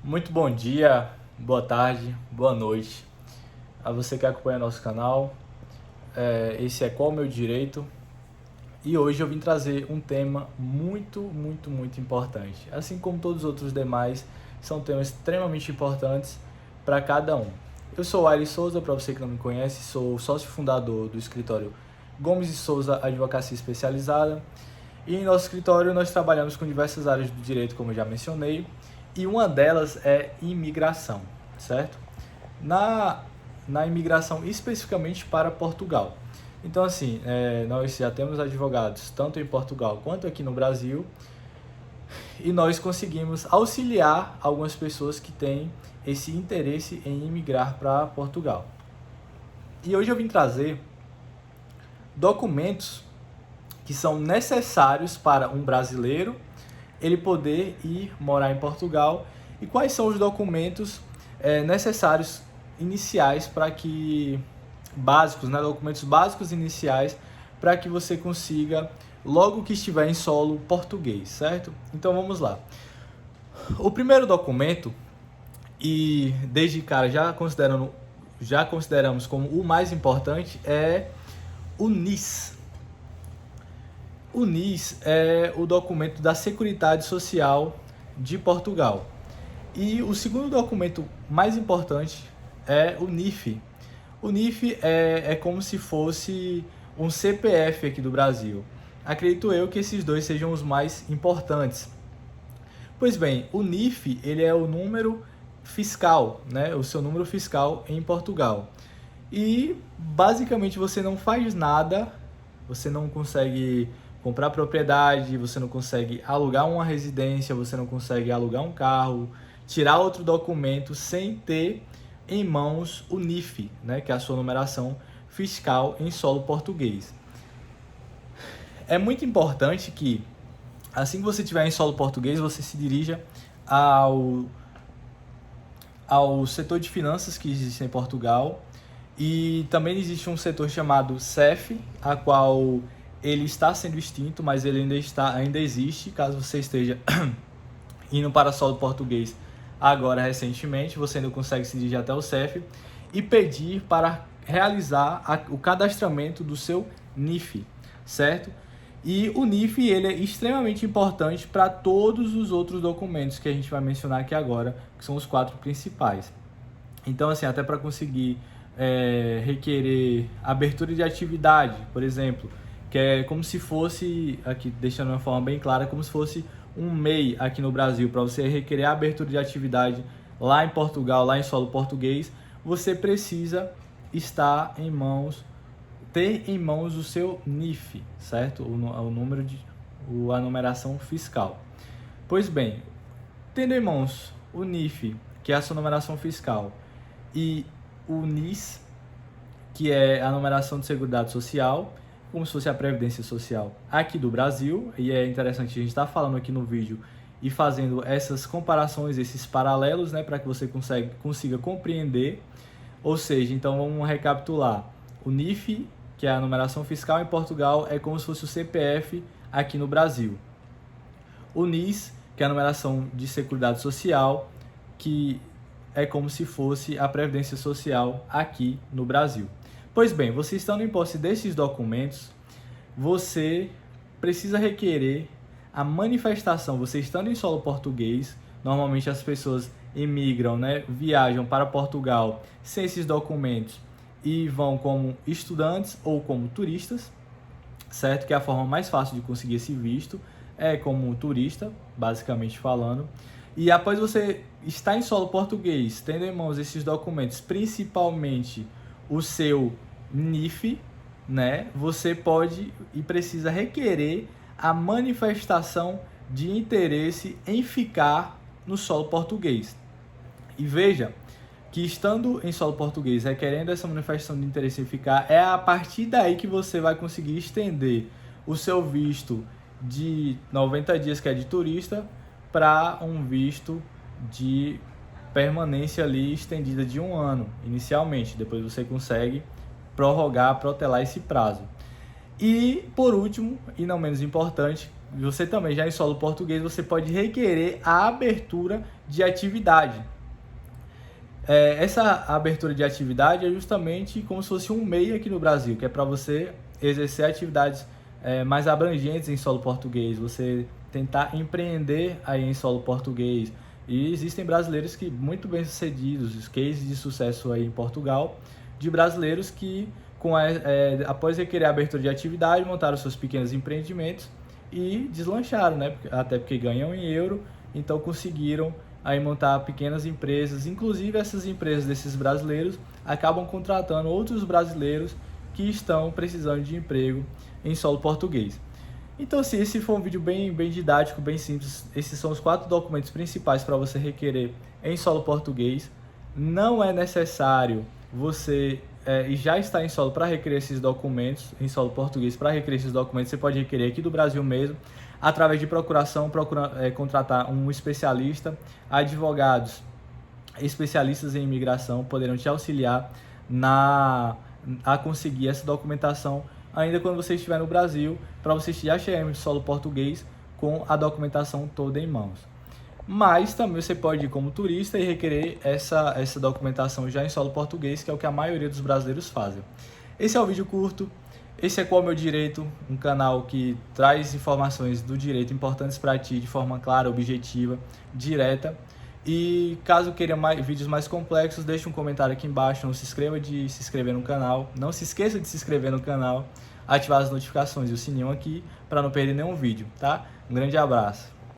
Muito bom dia, boa tarde, boa noite a você que acompanha nosso canal. Esse é Qual o Meu Direito? E hoje eu vim trazer um tema muito importante. Assim como todos os outros demais, são temas extremamente importantes para cada um. Eu sou o Ari Souza, para você que não me conhece, sou sócio fundador do escritório Gomes e Souza Advocacia Especializada. E em nosso escritório nós trabalhamos com diversas áreas do direito, como eu já mencionei, e uma delas é imigração, certo? Na, na imigração especificamente para Portugal. Então, assim, nós já temos advogados tanto em Portugal quanto aqui no Brasil, e nós conseguimos auxiliar algumas pessoas que têm esse interesse em imigrar para Portugal. E hoje eu vim trazer documentos que são necessários para um brasileiro ele poder ir morar em Portugal e quais são os documentos necessários iniciais para que básicos, né, documentos básicos iniciais para que você consiga logo que estiver em solo português, certo? Então vamos lá. O primeiro documento, e desde cara já consideramos como o mais importante, é o NIS. O NIS é o documento da Seguridade Social de Portugal. E o segundo documento mais importante é o NIF. O NIF é como se fosse um CPF aqui do Brasil. Acredito eu que esses dois sejam os mais importantes. Pois bem, o NIF ele é o número fiscal, né? O seu número fiscal em Portugal. E basicamente você não faz nada, você não consegue comprar propriedade, você não consegue alugar uma residência, você não consegue alugar um carro, tirar outro documento sem ter em mãos o NIF, né, que é a sua numeração fiscal em solo português. É muito importante que, assim que você estiver em solo português, você se dirija ao setor de finanças que existe em Portugal, e também existe um setor chamado CEF, a qual ele está sendo extinto, mas ele ainda existe. Caso você esteja indo para solo português agora recentemente, você ainda consegue se dirigir até o CEF e pedir para realizar o cadastramento do seu NIF, certo? E o NIF ele é extremamente importante para todos os outros documentos que a gente vai mencionar aqui agora, que são os 4 principais. Então, assim, até para conseguir requerer abertura de atividade, por exemplo, que é como se fosse, aqui deixando de uma forma bem clara, como se fosse um MEI aqui no Brasil, para você requerer a abertura de atividade lá em Portugal, lá em solo português, você precisa estar em mãos, ter em mãos o seu NIF, certo? O número a numeração fiscal. Pois bem, tendo em mãos o NIF, que é a sua numeração fiscal, e o NIS, que é a numeração de Seguridade Social, como se fosse a Previdência Social aqui do Brasil, e é interessante a gente estar falando aqui no vídeo e fazendo essas comparações, esses paralelos, né, para que você consiga compreender. Ou seja, então vamos recapitular. O NIF, que é a numeração fiscal em Portugal, é como se fosse o CPF aqui no Brasil. O NIS, que é a numeração de Seguridade Social, que é como se fosse a Previdência Social aqui no Brasil. Pois bem, você estando em posse desses documentos, você precisa requerer a manifestação, você estando em solo português. Normalmente as pessoas emigram, né, viajam para Portugal sem esses documentos e vão como estudantes ou como turistas, certo? Que é a forma mais fácil de conseguir esse visto, é como turista, basicamente falando. E após você estar em solo português, tendo em mãos esses documentos, principalmente o seu NIF, né, você pode e precisa requerer a manifestação de interesse em ficar no solo português. E veja que estando em solo português, requerendo essa manifestação de interesse em ficar, é a partir daí que você vai conseguir estender o seu visto de 90 dias, que é de turista, para um visto de permanência ali estendida de 1 ano, inicialmente. Depois você consegue prorrogar, protelar esse prazo. E, por último, e não menos importante, você também já em solo português, você pode requerer a abertura de atividade. Essa abertura de atividade é justamente como se fosse um MEI aqui no Brasil, que é para você exercer atividades mais abrangentes em solo português, você tentar empreender aí em solo português. E existem brasileiros que muito bem sucedidos, os cases de sucesso aí em Portugal, de brasileiros que após requerer a abertura de atividade, montaram seus pequenos empreendimentos e deslancharam, né? Até porque ganham em euro, então conseguiram aí montar pequenas empresas. Inclusive essas empresas desses brasileiros acabam contratando outros brasileiros que estão precisando de emprego em solo português. Então, assim, esse foi um vídeo bem didático, bem simples. Esses são os 4 documentos principais para você requerer em solo português. Não é necessário você já estar em solo para requerer esses documentos, em solo português, para requerer esses documentos. Você pode requerer aqui do Brasil mesmo, através de procuração, contratar um especialista. Advogados especialistas em imigração poderão te auxiliar a conseguir essa documentação ainda quando você estiver no Brasil, para você já chegar em solo português com a documentação toda em mãos. Mas também você pode ir como turista e requerer essa documentação já em solo português, que é o que a maioria dos brasileiros fazem. Esse é o vídeo curto. Esse é Qual é o Meu Direito, um canal que traz informações do direito importantes para ti de forma clara, objetiva, direta. E caso queira vídeos mais complexos, deixe um comentário aqui embaixo. Não se esqueça de se inscrever no canal. Não se esqueça de se inscrever no canal, ativar as notificações e o sininho aqui para não perder nenhum vídeo, tá? Um grande abraço.